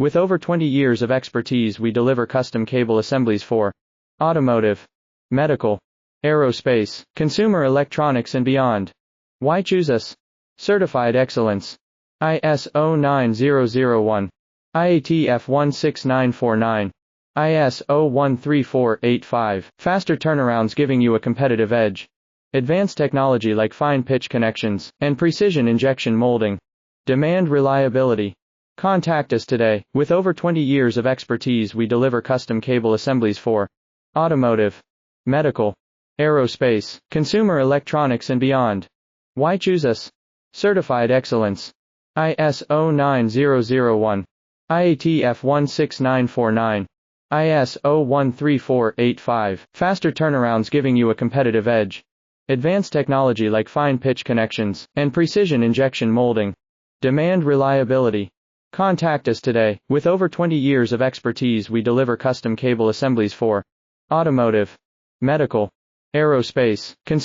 With over 20 years of expertise, we deliver custom cable assemblies for automotive, medical, aerospace, consumer electronics and beyond. Why choose us? Certified excellence. ISO 9001, IATF 16949, ISO 13485. Faster turnarounds giving you a competitive edge. Advanced technology like fine pitch connections and precision injection molding. Demand reliability. Contact us today. With over 20 years of expertise, we deliver custom cable assemblies for automotive, medical, aerospace, consumer electronics and beyond. Why choose us? Certified excellence. ISO 9001, IATF 16949, ISO 13485. Faster turnarounds giving you a competitive edge. Advanced technology like fine pitch connections and precision injection molding. Demand reliability. Contact us today. With over 20 years of expertise, we deliver custom cable assemblies for automotive, medical, aerospace, consumer